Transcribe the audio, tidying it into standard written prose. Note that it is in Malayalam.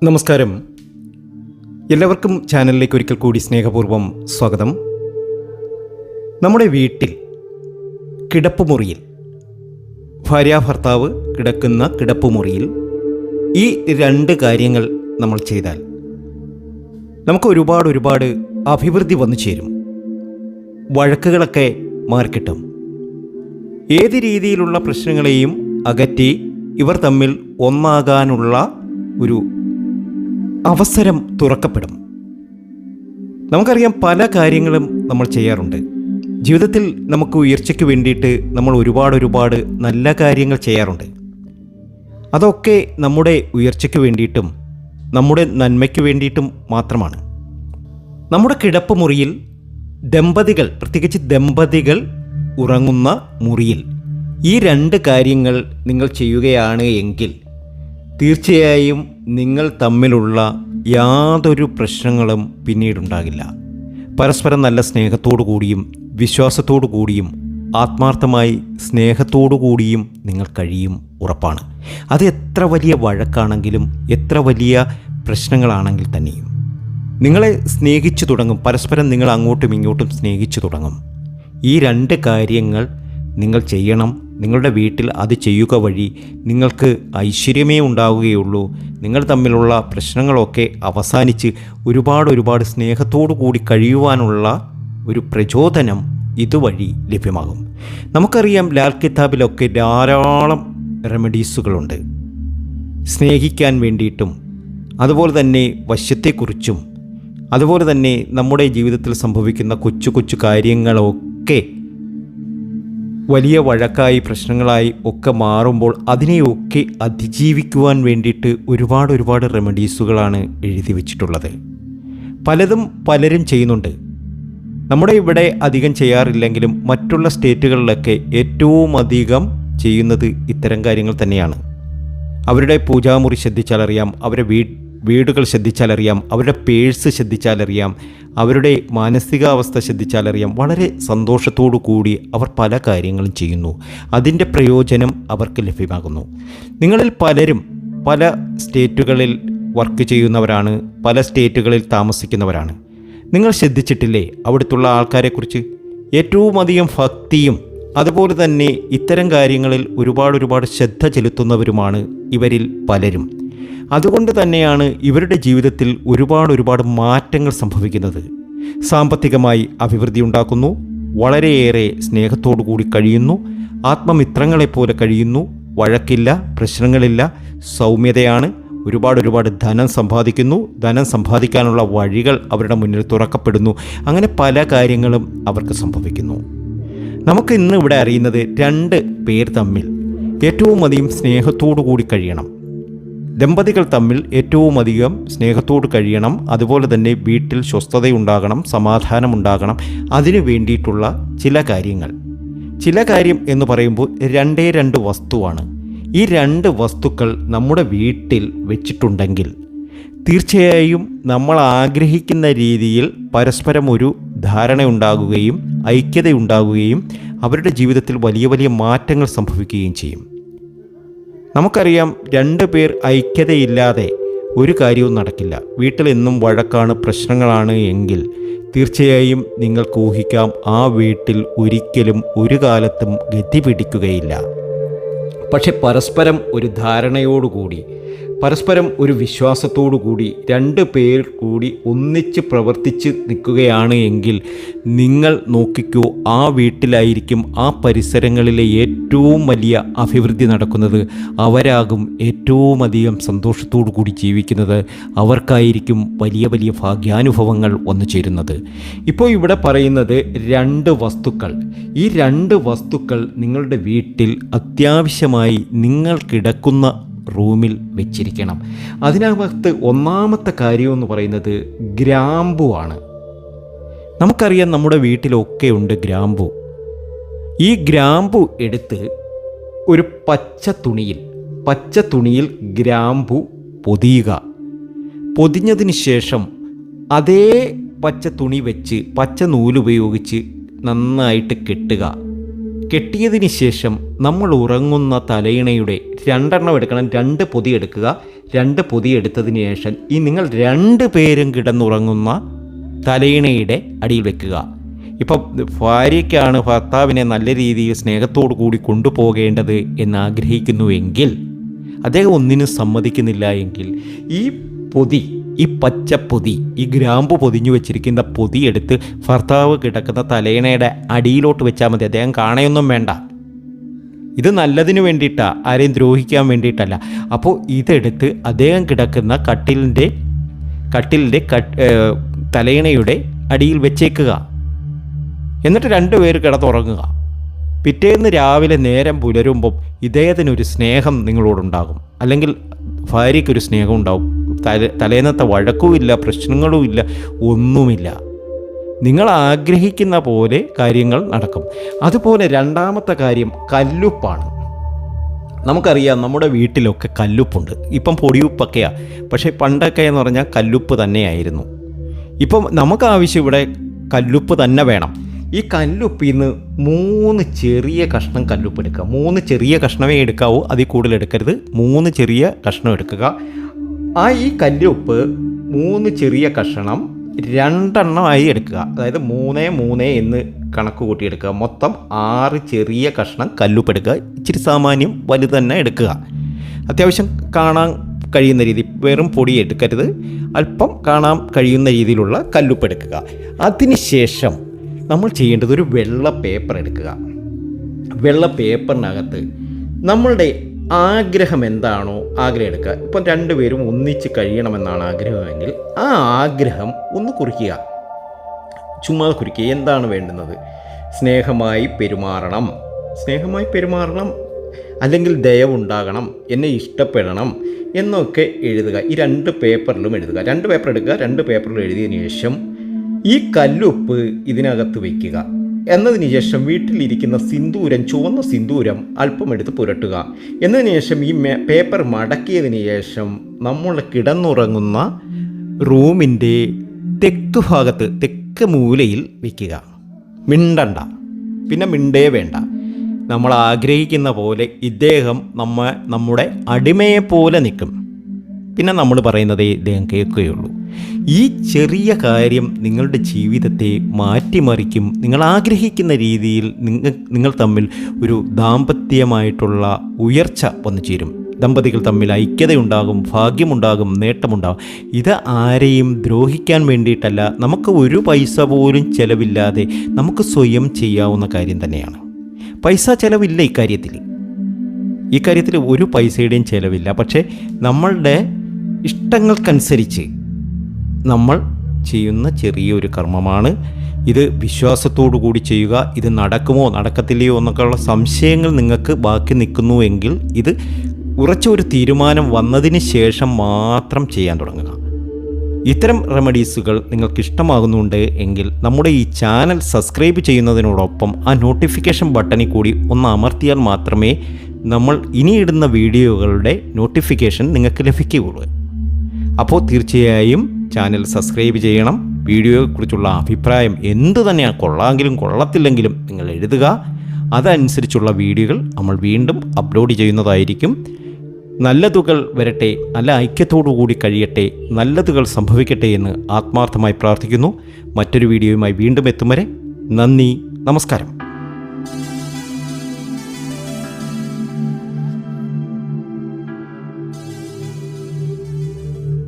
നമസ്കാരം. എല്ലാവർക്കും ചാനലിലേക്ക് ഒരിക്കൽ കൂടി സ്നേഹപൂർവ്വം സ്വാഗതം. നമ്മുടെ വീട്ടിൽ കിടപ്പുമുറിയിൽ ഭാര്യാഭർത്താവ് കിടക്കുന്ന കിടപ്പുമുറിയിൽ ഈ രണ്ട് കാര്യങ്ങൾ നമ്മൾ ചെയ്താൽ നമുക്ക് ഒരുപാട് അഭിവൃദ്ധി വന്നു ചേരും. വഴക്കുകളൊക്കെ മാറിക്കിട്ടും. ഏത് രീതിയിലുള്ള പ്രശ്നങ്ങളെയും അകറ്റി ഇവർ തമ്മിൽ ഒന്നാകാനുള്ള ഒരു അവസരം തുറക്കപ്പെടും. നമുക്കറിയാം, പല കാര്യങ്ങളും നമ്മൾ ചെയ്യാറുണ്ട്. ജീവിതത്തിൽ നമുക്ക് ഉയർച്ചയ്ക്ക് വേണ്ടിയിട്ട് നമ്മൾ ഒരുപാട് നല്ല കാര്യങ്ങൾ ചെയ്യാറുണ്ട്. അതൊക്കെ നമ്മുടെ ഉയർച്ചയ്ക്ക് വേണ്ടിയിട്ടും നമ്മുടെ നന്മയ്ക്ക് വേണ്ടിയിട്ടും മാത്രമാണ്. നമ്മുടെ കിടപ്പുമുറിയിൽ പ്രത്യേകിച്ച് ദമ്പതികൾ ഉറങ്ങുന്ന മുറിയിൽ ഈ രണ്ട് കാര്യങ്ങൾ നിങ്ങൾ ചെയ്യുകയാണ് എങ്കിൽ തീർച്ചയായും നിങ്ങൾ തമ്മിലുള്ള യാതൊരു പ്രശ്നങ്ങളും പിന്നീടുണ്ടാകില്ല. പരസ്പരം നല്ല സ്നേഹത്തോടു കൂടിയും വിശ്വാസത്തോടു കൂടിയും ആത്മാർത്ഥമായി സ്നേഹത്തോടു കൂടിയും നിങ്ങൾ കഴിയും, ഉറപ്പാണ്. അത് എത്ര വലിയ വഴക്കാണെങ്കിലും എത്ര വലിയ പ്രശ്നങ്ങളാണെങ്കിൽ തന്നെയും നിങ്ങളെ സ്നേഹിച്ചു തുടങ്ങും. പരസ്പരം നിങ്ങൾ അങ്ങോട്ടും ഇങ്ങോട്ടും സ്നേഹിച്ചു തുടങ്ങും. ഈ രണ്ട് കാര്യങ്ങൾ നിങ്ങൾ ചെയ്യണം. നിങ്ങളുടെ വീട്ടിൽ അത് ചെയ്യുക വഴി നിങ്ങൾക്ക് ഐശ്വര്യമേ ഉണ്ടാവുകയുള്ളൂ. നിങ്ങൾ തമ്മിലുള്ള പ്രശ്നങ്ങളൊക്കെ അവസാനിച്ച് ഒരുപാട് സ്നേഹത്തോടു കൂടി കഴിയുവാനുള്ള ഒരു പ്രചോദനം ഇതുവഴി ലഭ്യമാകും. നമുക്കറിയാം, ലാൽ കിതാബിലൊക്കെ ധാരാളം റെമഡീസുകളുണ്ട്. സ്നേഹിക്കാൻ വേണ്ടിയിട്ടും അതുപോലെ തന്നെ വശ്യത്തെക്കുറിച്ചും അതുപോലെ തന്നെ നമ്മുടെ ജീവിതത്തിൽ സംഭവിക്കുന്ന കൊച്ചു കാര്യങ്ങളൊക്കെ വലിയ വഴക്കായി പ്രശ്നങ്ങളായി ഒക്കെ മാറുമ്പോൾ അതിനെയൊക്കെ അതിജീവിക്കുവാൻ വേണ്ടിയിട്ട് ഒരുപാട് റെമഡീസുകളാണ് എഴുതി വച്ചിട്ടുള്ളത്. പലരും ചെയ്യുന്നുണ്ട്. നമ്മുടെ ഇവിടെ അധികം ചെയ്യാറില്ലെങ്കിലും മറ്റുള്ള സ്റ്റേറ്റുകളിലൊക്കെ ഏറ്റവും അധികം ചെയ്യുന്നത് ഇത്തരം കാര്യങ്ങൾ തന്നെയാണ്. അവരുടെ പൂജാമുറി ശ്രദ്ധിച്ചാലറിയാം, അവരുടെ വീടുകൾ ശ്രദ്ധിച്ചാലറിയാം, അവരുടെ പേഴ്സ് ശ്രദ്ധിച്ചാലറിയാം, അവരുടെ മാനസികാവസ്ഥ ശ്രദ്ധിച്ചാലറിയാം. വളരെ സന്തോഷത്തോടു കൂടി അവർ പല കാര്യങ്ങളും ചെയ്യുന്നു. അതിൻ്റെ പ്രയോജനം അവർക്ക് ലഭ്യമാകുന്നു. നിങ്ങളിൽ പലരും പല സ്റ്റേറ്റുകളിൽ വർക്ക് ചെയ്യുന്നവരാണ്, പല സ്റ്റേറ്റുകളിൽ താമസിക്കുന്നവരാണ്. നിങ്ങൾ ശ്രദ്ധിച്ചിട്ടില്ലേ അവിടുത്തുള്ള ആൾക്കാരെക്കുറിച്ച്? ഏറ്റവും അധികം ഭക്തിയും അതുപോലെ തന്നെ ഇത്തരം കാര്യങ്ങളിൽ ഒരുപാട് ശ്രദ്ധ ചെലുത്തുന്നവരുമാണ് ഇവരിൽ പലരും. അതുകൊണ്ട് തന്നെയാണ് ഇവരുടെ ജീവിതത്തിൽ ഒരുപാട് മാറ്റങ്ങൾ സംഭവിക്കുന്നത്. സാമ്പത്തികമായി അഭിവൃദ്ധി ഉണ്ടാക്കുന്നു, വളരെയേറെ സ്നേഹത്തോടു കൂടി കഴിയുന്നു, ആത്മമിത്രങ്ങളെപ്പോലെ കഴിയുന്നു, വഴക്കില്ല, പ്രശ്നങ്ങളില്ല, സൗമ്യതയാണ്, ഒരുപാട് ധനം സമ്പാദിക്കുന്നു, ധനം സമ്പാദിക്കാനുള്ള വഴികൾ അവരുടെ മുന്നിൽ തുറക്കപ്പെടുന്നു. അങ്ങനെ പല കാര്യങ്ങളും അവർക്ക് സംഭവിക്കുന്നു. നമുക്ക് ഇന്ന് ഇവിടെ അറിയുന്നത് രണ്ട് പേർ തമ്മിൽ ഏറ്റവും അധികം സ്നേഹത്തോടു കൂടി കഴിയണം. ദമ്പതികൾ തമ്മിൽ ഏറ്റവും അധികം സ്നേഹത്തോട് കഴിയണം. അതുപോലെ തന്നെ വീട്ടിൽ സ്വസ്ഥതയുണ്ടാകണം, സമാധാനമുണ്ടാകണം. അതിനു വേണ്ടിയിട്ടുള്ള ചില കാര്യം എന്ന് പറയുമ്പോൾ രണ്ട് വസ്തുവാണ്. ഈ രണ്ട് വസ്തുക്കൾ നമ്മുടെ വീട്ടിൽ വെച്ചിട്ടുണ്ടെങ്കിൽ തീർച്ചയായും നമ്മൾ ആഗ്രഹിക്കുന്ന രീതിയിൽ പരസ്പരം ഒരു ധാരണയുണ്ടാകുകയും ഐക്യതയുണ്ടാകുകയും അവരുടെ ജീവിതത്തിൽ വലിയ മാറ്റങ്ങൾ സംഭവിക്കുകയും ചെയ്യും. നമുക്കറിയാം, രണ്ട് പേർ ഐക്യതയില്ലാതെ ഒരു കാര്യവും നടക്കില്ല. വീട്ടിലെന്നും വഴക്കാണ്, പ്രശ്നങ്ങളാണ് എങ്കിൽ തീർച്ചയായും നിങ്ങൾക്ക് ഊഹിക്കാം, ആ വീട്ടിൽ ഒരിക്കലും ഒരു കാലത്തും ഗതി പിടിക്കുകയില്ല. പക്ഷെ പരസ്പരം ഒരു ധാരണയോടുകൂടി, പരസ്പരം ഒരു വിശ്വാസത്തോടു കൂടി രണ്ട് പേർ കൂടി ഒന്നിച്ച് പ്രവർത്തിച്ച് നിൽക്കുകയാണ് എങ്കിൽ നിങ്ങൾ നോക്കിക്കോ, ആ വീട്ടിലായിരിക്കും, ആ പരിസരങ്ങളിലെ ഏറ്റവും വലിയ അഭിവൃദ്ധി നടക്കുന്നത്. അവരാകും ഏറ്റവും അധികം സന്തോഷത്തോടു കൂടി ജീവിക്കുന്നത്. അവർക്കായിരിക്കും വലിയ ഭാഗ്യാനുഭവങ്ങൾ വന്നു ചേരുന്നത്. ഇപ്പോൾ ഇവിടെ പറയുന്നത് രണ്ട് വസ്തുക്കൾ. ഈ രണ്ട് വസ്തുക്കൾ നിങ്ങളുടെ വീട്ടിൽ അത്യാവശ്യമായി നിങ്ങൾ കിടക്കുന്ന റൂമിൽ വെച്ചിരിക്കണം. അതിനകത്ത് ഒന്നാമത്തെ കാര്യമെന്ന് പറയുന്നത് ഗ്രാമ്പു ആണ്. നമുക്കറിയാം, നമ്മുടെ വീട്ടിലൊക്കെ ഉണ്ട് ഗ്രാമ്പു. ഈ ഗ്രാമ്പു എടുത്ത് ഒരു പച്ച തുണിയിൽ ഗ്രാമ്പു പൊതിയുക. പൊതിഞ്ഞതിന് ശേഷം അതേ പച്ച തുണി വെച്ച് പച്ച നൂലുപയോഗിച്ച് നന്നായിട്ട് കെട്ടുക. കെട്ടിയതിന് ശേഷം നമ്മൾ ഉറങ്ങുന്ന തലയിണയുടെ 2 എണ്ണം എടുക്കണം, 2 പൊതി എടുക്കുക. 2 പൊതി എടുത്തതിന് ശേഷം ഈ നിങ്ങൾ 2 പേരും കിടന്നുറങ്ങുന്ന തലയിണയുടെ അടിയിൽ വെക്കുക. ഇപ്പം ഭാര്യയ്ക്കാണ് ഭർത്താവിനെ നല്ല രീതിയിൽ സ്നേഹത്തോടു കൂടി കൊണ്ടുപോകേണ്ടത് എന്ന് ആഗ്രഹിക്കുന്നുവെങ്കിൽ, അദ്ദേഹം ഒന്നിനും സമ്മതിക്കുന്നില്ല എങ്കിൽ, ഈ പൊതി, ഈ പച്ചപ്പൊതി, ഈ ഗ്രാമ്പു പൊതിഞ്ഞു വെച്ചിരിക്കുന്ന പൊതി എടുത്ത് ഭർത്താവ് കിടക്കുന്ന തലയിണയുടെ അടിയിലോട്ട് വെച്ചാൽ മതി. അദ്ദേഹം കാണയൊന്നും വേണ്ട. ഇത് നല്ലതിന് വേണ്ടിയിട്ടാണ്, ആരെയും ദ്രോഹിക്കാൻ വേണ്ടിയിട്ടല്ല. അപ്പോൾ ഇതെടുത്ത് അദ്ദേഹം കിടക്കുന്ന കട്ടിലിൻ്റെ തലയിണയുടെ അടിയിൽ വെച്ചേക്കുക. എന്നിട്ട് 2 പേര് കിടന്നുറങ്ങുക. പിറ്റേന്ന് രാവിലെ നേരം പുലരുമ്പം ഇദ്ദേഹത്തിനൊരു സ്നേഹം നിങ്ങളോടുണ്ടാകും, അല്ലെങ്കിൽ ഭാര്യയ്ക്കൊരു സ്നേഹം ഉണ്ടാവും. തലേന്നത്തെ വഴക്കുമില്ല, പ്രശ്നങ്ങളുമില്ല, ഒന്നുമില്ല. നിങ്ങൾ ആഗ്രഹിക്കുന്ന പോലെ കാര്യങ്ങൾ നടക്കും. അതുപോലെ 2ാമത്തെ കാര്യം കല്ലുപ്പാണ്. നമുക്കറിയാം, നമ്മുടെ വീട്ടിലൊക്കെ കല്ലുപ്പുണ്ട്. ഇപ്പം പൊടിയുപ്പൊക്കെയാണ്, പക്ഷേ പണ്ടൊക്കെ എന്ന് പറഞ്ഞാൽ കല്ലുപ്പ് തന്നെയായിരുന്നു. ഇപ്പം നമുക്ക് ആവശ്യം ഇവിടെ കല്ലുപ്പ് തന്നെ വേണം. ഈ കല്ലുപ്പിൽ നിന്ന് 3 ചെറിയ കഷ്ണം കല്ലുപ്പ് എടുക്കുക. 3 ചെറിയ കഷ്ണമേ എടുക്കാവൂ, അതിൽ കൂടുതൽ എടുക്കരുത്. 3 ചെറിയ കഷ്ണം എടുക്കുക. ഈ കല്ലുപ്പ് 3 ചെറിയ കഷ്ണം 2 എണ്ണമായി എടുക്കുക. അതായത് 3, 3 എന്ന് കണക്ക് കൂട്ടിയെടുക്കുക. മൊത്തം 6 ചെറിയ കഷ്ണം കല്ലുപ്പ് എടുക്കുക. ഇച്ചിരി സാമാന്യം വലുത് തന്നെ എടുക്കുക. അത്യാവശ്യം കാണാൻ കഴിയുന്ന രീതി, വെറും പൊടി എടുക്കരുത്, അല്പം കാണാൻ കഴിയുന്ന രീതിയിലുള്ള കല്ലുപ്പ് എടുക്കുക. അതിനുശേഷം നമ്മൾ ചെയ്യേണ്ടത് ഒരു വെള്ള പേപ്പർ എടുക്കുക. വെള്ള പേപ്പറിനകത്ത് നമ്മളുടെ ആഗ്രഹം എന്താണോ ആഗ്രഹം എടുക്കുക. ഇപ്പം 2 പേരും ഒന്നിച്ച് കഴിയണമെന്നാണ് ആഗ്രഹമെങ്കിൽ ആ ആഗ്രഹം ഒന്ന് കുറിക്കുക. ചുമ്മാ കുറിക്കുക. എന്താണ് വേണ്ടുന്നത്? സ്നേഹമായി പെരുമാറണം, അല്ലെങ്കിൽ ദയവുണ്ടാകണം, എന്നെ ഇഷ്ടപ്പെടണം എന്നൊക്കെ എഴുതുക. ഈ 2 പേപ്പറിലും എഴുതുക. 2 പേപ്പർ എടുക്കുക. 2 പേപ്പറിലും എഴുതിയതിന് ശേഷം ഈ കല്ലുപ്പ് ഇതിനകത്ത് വയ്ക്കുക. എന്നതിന് ശേഷം വീട്ടിലിരിക്കുന്ന സിന്ദൂരം, ചുവന്ന സിന്ദൂരം അല്പം എടുത്ത് പുരട്ടുക. എന്നതിന് ശേഷം ഈ പേപ്പർ മടക്കിയതിന് ശേഷം നമ്മൾ കിടന്നുറങ്ങുന്ന റൂമിൻ്റെ തെക്ക് ഭാഗത്ത്, തെക്ക് മൂലയിൽ വയ്ക്കുക. മിണ്ടണ്ട, പിന്നെ മിണ്ടേ വേണ്ട. നമ്മൾ ആഗ്രഹിക്കുന്ന പോലെ ഇദ്ദേഹം നമ്മുടെ അടിമയെപ്പോലെ നിൽക്കും. പിന്നെ നമ്മൾ പറയുന്നതേ ഇദ്ദേഹം കേൾക്കുകയുള്ളൂ. ഈ ചെറിയ കാര്യം നിങ്ങളുടെ ജീവിതത്തെ മാറ്റിമറിക്കും. നിങ്ങൾ ആഗ്രഹിക്കുന്ന രീതിയിൽ നിങ്ങൾ തമ്മിൽ ഒരു ദാമ്പത്യമായിട്ടുള്ള ഉയർച്ച വന്നു ചേരും. ദമ്പതികൾ തമ്മിൽ ഐക്യതയുണ്ടാകും, ഭാഗ്യമുണ്ടാകും, നേട്ടമുണ്ടാകും. ഇത് ആരെയും ദ്രോഹിക്കാൻ വേണ്ടിയിട്ടല്ല, നമുക്ക് ഒരു പൈസ പോലും ചിലവില്ലാതെ നമുക്ക് സ്വയം ചെയ്യാവുന്ന കാര്യം തന്നെയാണ്. പൈസ ചിലവില്ല ഈ കാര്യത്തിൽ ഒരു പൈസയുടെയും ചിലവില്ല. പക്ഷേ നമ്മളുടെ ഇഷ്ടങ്ങൾക്കനുസരിച്ച് നമ്മൾ ചെയ്യുന്ന ചെറിയൊരു കർമ്മമാണ് ഇത്. വിശ്വാസത്തോടു കൂടി ചെയ്യുക. ഇത് നടക്കുമോ നടക്കത്തില്ലയോ എന്നൊക്കെയുള്ള സംശയങ്ങൾ നിങ്ങൾക്ക് ബാക്കി നിൽക്കുന്നുവെങ്കിൽ ഇത് ഉറച്ചൊരു തീരുമാനം വന്നതിന് ശേഷം മാത്രം ചെയ്യാൻ തുടങ്ങുക. ഇത്തരം റെമഡീസുകൾ നിങ്ങൾക്ക് ഇഷ്ടമാകുന്നുണ്ട് എങ്കിൽ നമ്മുടെ ഈ ചാനൽ സബ്സ്ക്രൈബ് ചെയ്യുന്നതിനോടൊപ്പം ആ നോട്ടിഫിക്കേഷൻ ബട്ടണിൽ കൂടി ഒന്ന് അമർത്തിയാൽ മാത്രമേ നമ്മൾ ഇനിയിടുന്ന വീഡിയോകളുടെ നോട്ടിഫിക്കേഷൻ നിങ്ങൾക്ക് ലഭിക്കുകയുള്ളൂ. അപ്പോൾ തീർച്ചയായും ചാനൽ സബ്സ്ക്രൈബ് ചെയ്യണം. വീഡിയോയെക്കുറിച്ചുള്ള അഭിപ്രായം എന്തു തന്നെയാണ്, കൊള്ളാമെങ്കിലും കൊള്ളത്തില്ലെങ്കിലും നിങ്ങൾ എഴുതുക. അതനുസരിച്ചുള്ള വീഡിയോകൾ നമ്മൾ വീണ്ടും അപ്ലോഡ് ചെയ്യുന്നതായിരിക്കും. നല്ലതുകൾ വരട്ടെ, നല്ല ഐക്യത്തോടു കൂടി കഴിയട്ടെ, നല്ലതുകൾ സംഭവിക്കട്ടെ എന്ന് ആത്മാർത്ഥമായി പ്രാർത്ഥിക്കുന്നു. മറ്റൊരു വീഡിയോയുമായി വീണ്ടും എത്തും വരെ നന്ദി, നമസ്കാരം.